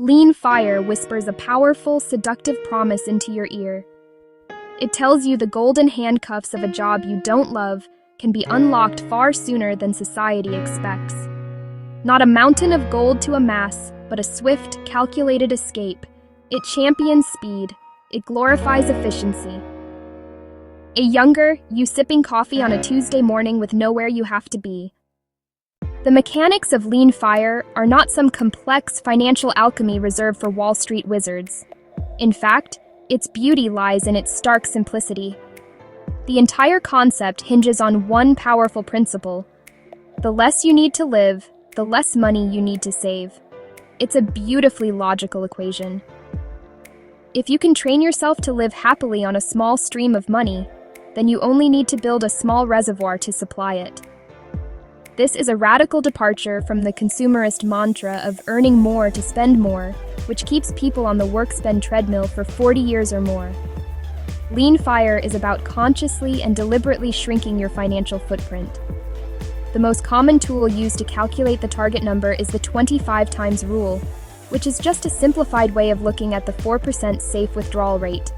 Lean Fire whispers a powerful, seductive promise into your ear. It tells you the golden handcuffs of a job you don't love can be unlocked far sooner than society expects. Not a mountain of gold to amass, but a swift, calculated escape. It champions speed. It glorifies efficiency. A younger, you sipping coffee on a Tuesday morning with nowhere you have to be. The mechanics of Lean Fire are not some complex financial alchemy reserved for Wall Street wizards. In fact, its beauty lies in its stark simplicity. The entire concept hinges on one powerful principle. The less you need to live, the less money you need to save. It's a beautifully logical equation. If you can train yourself to live happily on a small stream of money, then you only need to build a small reservoir to supply it. This is a radical departure from the consumerist mantra of earning more to spend more, which keeps people on the work-spend treadmill for 40 years or more. Lean Fire is about consciously and deliberately shrinking your financial footprint. The most common tool used to calculate the target number is the 25 times rule, which is just a simplified way of looking at the 4% safe withdrawal rate.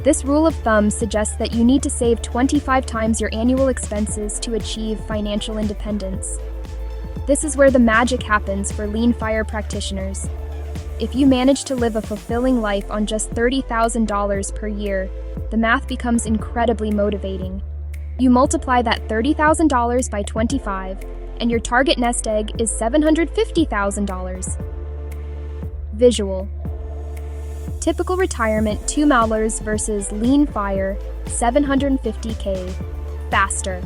This rule of thumb suggests that you need to save 25 times your annual expenses to achieve financial independence. This is where the magic happens for Lean Fire practitioners. If you manage to live a fulfilling life on just $30,000 per year, the math becomes incredibly motivating. You multiply that $30,000 by 25, and your target nest egg is $750,000. Visual. Typical retirement $2 versus Lean Fire $750K. Faster.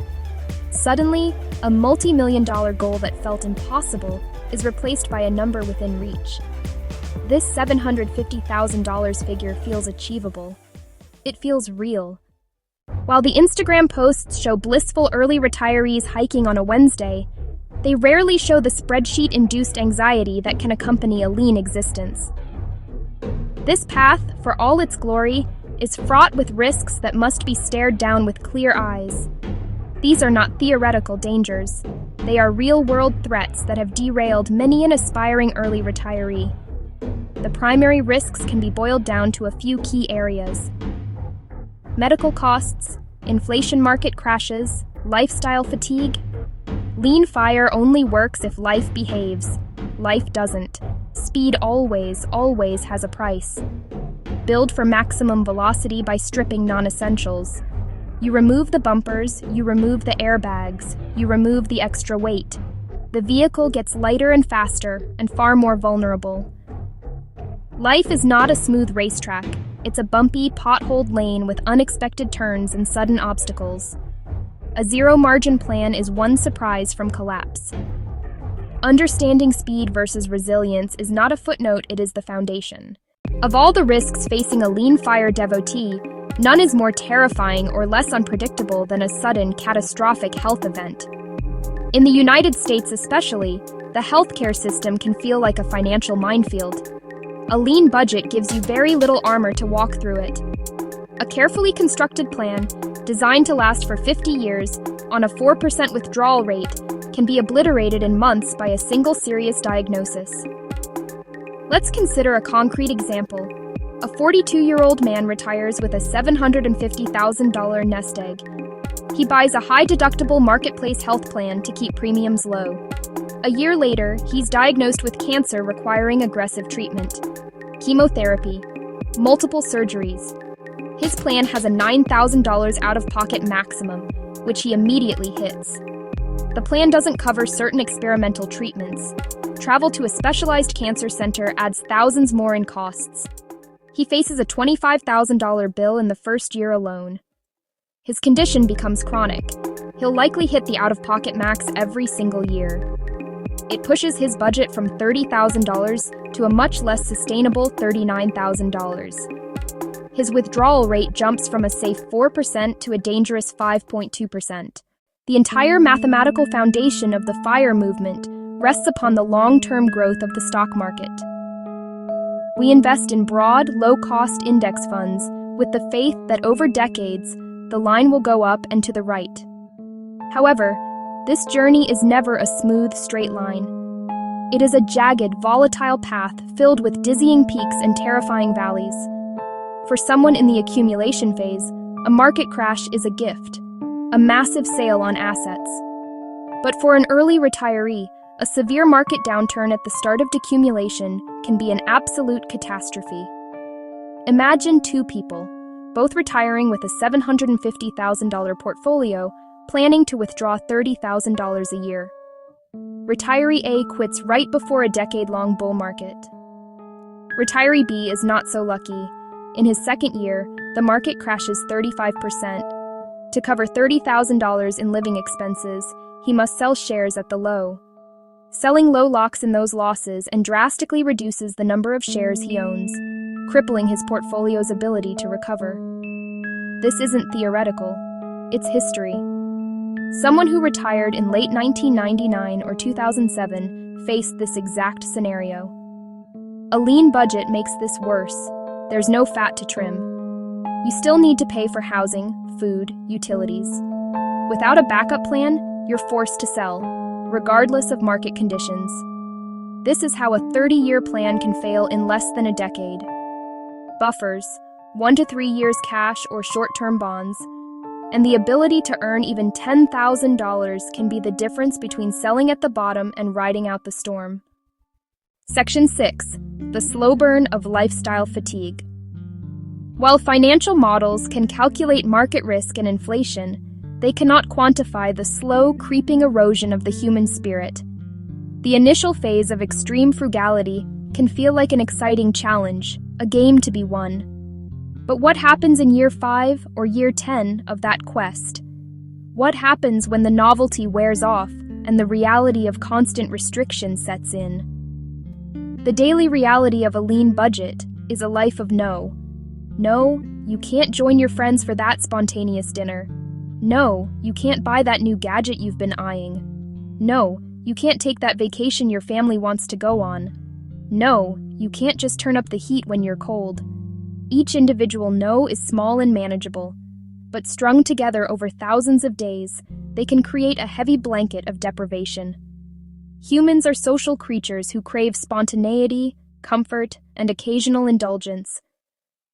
Suddenly, a multi-million-dollar goal that felt impossible is replaced by a number within reach. This $750,000 figure feels achievable. It feels real. While the Instagram posts show blissful early retirees hiking on a Wednesday, they rarely show the spreadsheet-induced anxiety that can accompany a lean existence. This path, for all its glory, is fraught with risks that must be stared down with clear eyes. These are not theoretical dangers. They are real-world threats that have derailed many an aspiring early retiree. The primary risks can be boiled down to a few key areas: medical costs, inflation market crashes, lifestyle fatigue. Lean Fire only works if life behaves. Life doesn't. Speed always has a price. Build for maximum velocity by stripping non-essentials. You remove the bumpers, you remove the airbags, you remove the extra weight. The vehicle gets lighter and faster and far more vulnerable. Life is not a smooth racetrack. It's a bumpy, potholed lane with unexpected turns and sudden obstacles. A zero-margin plan is one surprise from collapse. Understanding speed versus resilience is not a footnote, it is the foundation. Of all the risks facing a Lean Fire devotee, none is more terrifying or less unpredictable than a sudden, catastrophic health event. In the United States especially, the healthcare system can feel like a financial minefield. A lean budget gives you very little armor to walk through it. A carefully constructed plan, designed to last for 50 years, on a 4% withdrawal rate, can be obliterated in months by a single serious diagnosis. Let's consider a concrete example. A 42-year-old man retires with a $750,000 nest egg. He buys a high-deductible marketplace health plan to keep premiums low. A year later, he's diagnosed with cancer requiring aggressive treatment. Chemotherapy, multiple surgeries. His plan has a $9,000 out-of-pocket maximum, which he immediately hits. The plan doesn't cover certain experimental treatments. Travel to a specialized cancer center adds thousands more in costs. He faces a $25,000 bill in the first year alone. His condition becomes chronic. He'll likely hit the out-of-pocket max every single year. It pushes his budget from $30,000 to a much less sustainable $39,000. His withdrawal rate jumps from a safe 4% to a dangerous 5.2%. The entire mathematical foundation of the FIRE movement rests upon the long-term growth of the stock market. We invest in broad, low-cost index funds with the faith that over decades, the line will go up and to the right. However, this journey is never a smooth, straight line. It is a jagged, volatile path filled with dizzying peaks and terrifying valleys. For someone in the accumulation phase, a market crash is a gift, a massive sale on assets. But for an early retiree, a severe market downturn at the start of decumulation can be an absolute catastrophe. Imagine two people, both retiring with a $750,000 portfolio, planning to withdraw $30,000 a year. Retiree A quits right before a decade-long bull market. Retiree B is not so lucky. In his second year, the market crashes 35%. To cover $30,000 in living expenses, he must sell shares at the low. Selling low locks in those losses and drastically reduces the number of shares he owns, crippling his portfolio's ability to recover. This isn't theoretical, it's history. Someone who retired in late 1999 or 2007 faced this exact scenario. A lean budget makes this worse. There's no fat to trim. You still need to pay for housing, food, utilities. Without a backup plan, you're forced to sell, regardless of market conditions. This is how a 30-year plan can fail in less than a decade. Buffers, 1 to 3 years cash or short-term bonds, and the ability to earn even $10,000 can be the difference between selling at the bottom and riding out the storm. Section 6. The slow burn of lifestyle fatigue. While financial models can calculate market risk and inflation, they cannot quantify the slow, creeping erosion of the human spirit. The initial phase of extreme frugality can feel like an exciting challenge, a game to be won. But what happens in year 5 or year 10 of that quest? What happens when the novelty wears off and the reality of constant restriction sets in? The daily reality of a lean budget is a life of no. No, you can't join your friends for that spontaneous dinner. No, you can't buy that new gadget you've been eyeing. No, you can't take that vacation your family wants to go on. No, you can't just turn up the heat when you're cold. Each individual no is small and manageable, but strung together over thousands of days, they can create a heavy blanket of deprivation. Humans are social creatures who crave spontaneity, comfort, and occasional indulgence.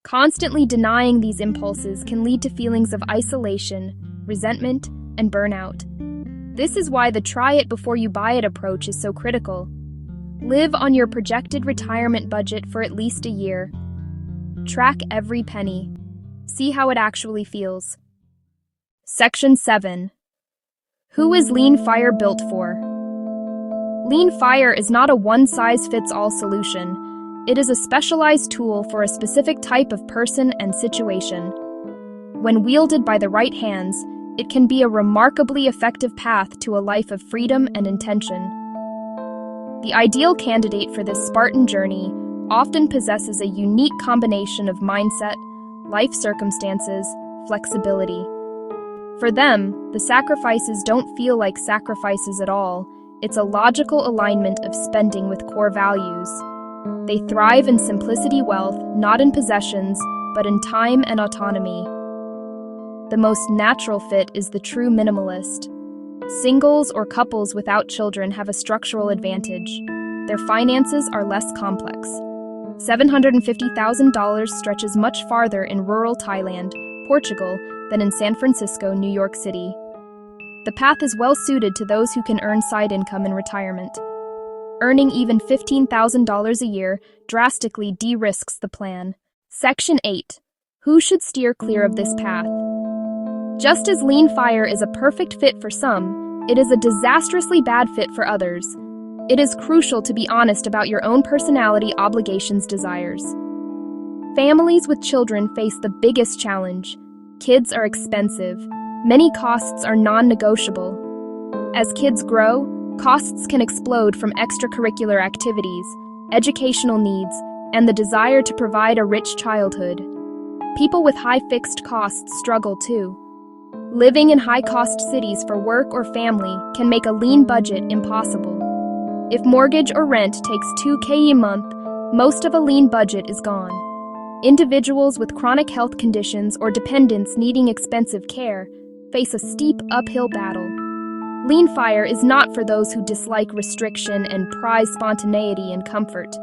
Constantly denying these impulses can lead to feelings of isolation, resentment, and burnout. This is why the try it before you buy it approach is so critical. Live on your projected retirement budget for at least a year. Track every penny. See how it actually feels. Section 7. Who is Lean Fire built for? Lean Fire is not a one-size-fits-all solution. It is a specialized tool for a specific type of person and situation. When wielded by the right hands, it can be a remarkably effective path to a life of freedom and intention. The ideal candidate for this Spartan journey often possesses a unique combination of mindset, life circumstances, flexibility. For them, the sacrifices don't feel like sacrifices at all. It's a logical alignment of spending with core values. They thrive in simplicity wealth, not in possessions, but in time and autonomy. The most natural fit is the true minimalist. Singles or couples without children have a structural advantage. Their finances are less complex. $750,000 stretches much farther in rural Thailand, Portugal, than in San Francisco, New York City. The path is well suited to those who can earn side income in retirement. Earning even $15,000 a year drastically de-risks the plan. Section 8. Who should steer clear of this path? Just as Lean Fire is a perfect fit for some, it is a disastrously bad fit for others. It is crucial to be honest about your own personality, obligations, desires. Families with children face the biggest challenge. Kids are expensive. Many costs are non-negotiable. As kids grow, costs can explode from extracurricular activities, educational needs, and the desire to provide a rich childhood. People with high fixed costs struggle too. Living in high-cost cities for work or family can make a lean budget impossible. If mortgage or rent takes $2,000 a month, most of a lean budget is gone. Individuals with chronic health conditions or dependents needing expensive care face a steep uphill battle. Lean Fire is not for those who dislike restriction and prize spontaneity and comfort.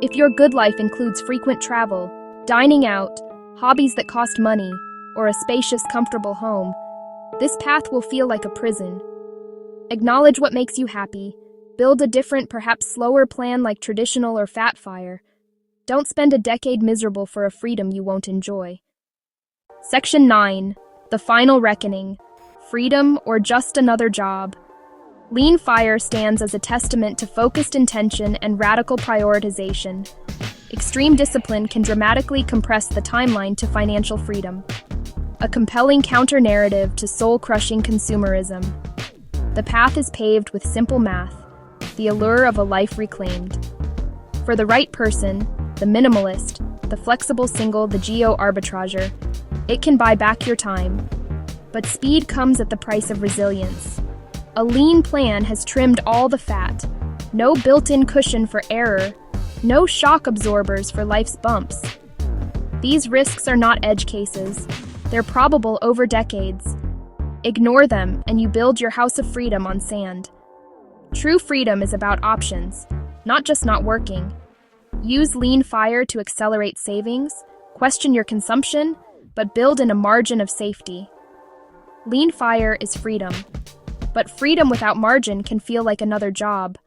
If your good life includes frequent travel, dining out, hobbies that cost money, or a spacious, comfortable home, this path will feel like a prison. Acknowledge what makes you happy. Build a different, perhaps slower plan like traditional or Fat Fire. Don't spend a decade miserable for a freedom you won't enjoy. Section 9. The Final Reckoning. Freedom or just another job? Lean Fire stands as a testament to focused intention and radical prioritization. Extreme discipline can dramatically compress the timeline to financial freedom. A compelling counter-narrative to soul-crushing consumerism. The path is paved with simple math, the allure of a life reclaimed. For the right person, the minimalist, the flexible single, the geo-arbitrager, it can buy back your time. But speed comes at the price of resilience. A lean plan has trimmed all the fat. No built-in cushion for error. No shock absorbers for life's bumps. These risks are not edge cases. They're probable over decades. Ignore them, and you build your house of freedom on sand. True freedom is about options, not just not working. Use Lean Fire to accelerate savings, question your consumption, but build in a margin of safety. Lean Fire is freedom. But freedom without margin can feel like another job.